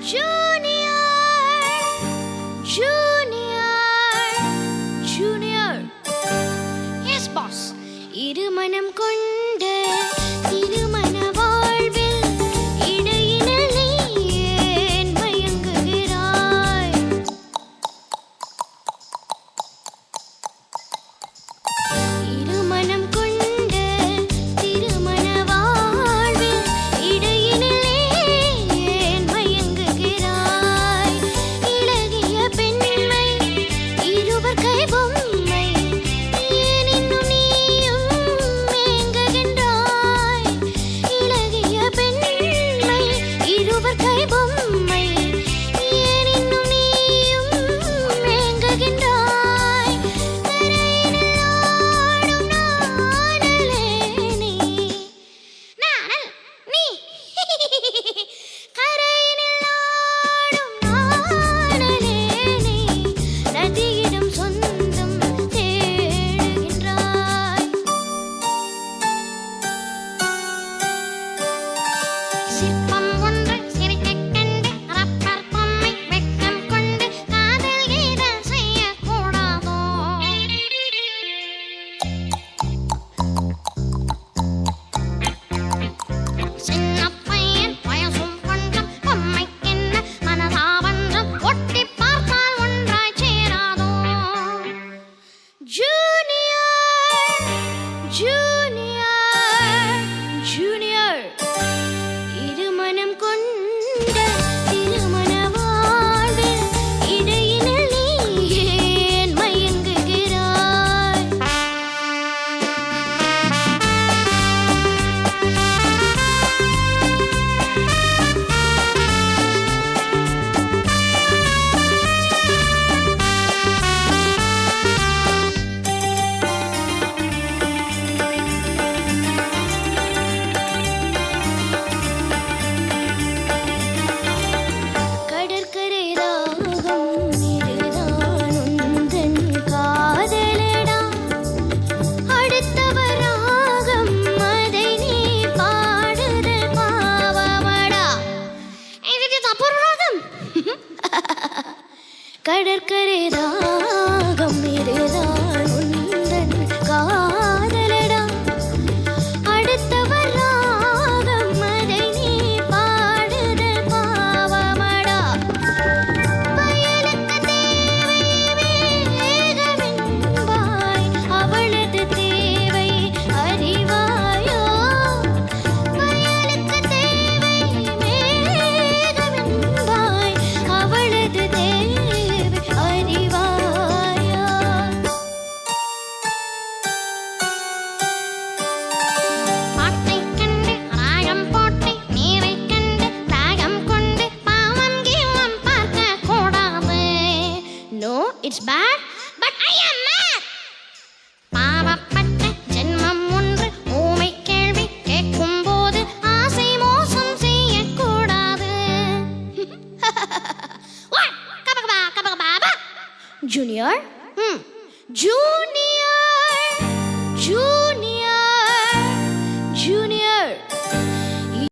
Junior. Yes, boss. இருமனம் கொண்ட திருமண வாழ்வில் இடையினில் நீ ஏன் மயங்குகிறாய்? இருமனம் கொண்ட திருமண வாழ்வில் இடையினில் நீ ஏன் மயங்குகிறாய்? இளகிய பெண்மை இருவர் கை பொம்மை ஏன் இன்னும் நீயும் ஏங்குகின்றாய்? இளகிய பெண்மை இருவர் கை பொம்மை ஏன் இன்னும் நீயும் ஏங்குகின்றாய்? கரையினில் ஆடும் நாணலே நீ நாணல் நீ கரையினில் ஆடும் நாணலே நீ நதியிடம் சொந்தம் தேடுகின்றாய். சிற்பம் ஒன்று சிரிக்கக் கண்டு ரப்பர் பொம்மை வெட்கம் கொண்டு காதல் கீதல் செய்யக்கூடாதோ? சின்னப் பையன் வயசும் கொஞ்சம் பொம்மைக்கென்ன மனதாபஞ்சம் ஒட்டி பார்த்தால் ஒன்றாய் சேராதோ? ஜூனியர் இருமனம் கொண்ட திருமண வாழ்வில் இடையினில் நீ ஏன் மயங்குகிறாய்? கடற்கரை ராகம் இதுதான் உந்தன் காதலடா. அடுத்தவர் ராகம் அதை நீ பாடுதல் பாவமடா. இது தப்பு ராகம். கடற்கரை ராகம் இதுதான் உந்தன் காதலடா. அடுத்தவர் ராகம் அதை நீ பாடுதல் பாவமடா. வயலுக்கு தேவை வேகமென்பாய், அவளது தேவை அறிவாயோ? வயலுக்கு தேவை வேகமென்பாய், அவளது தேவை அறிவாயோ? பாட்டைக் கண்டு ராகம் போட்டு நீரைக் கண்டு தாகம் கொண்டு பாவம் கீவம் பார்க்கக் கூடாது. No, it's bad, but I am mad. பாவப்பட்ட ஜென்மம் ஒன்று ஊமை கேள்வி கேட்கும்போது ஆசை மோசம் செய்யக்கூடாது. What? Junior? Junior.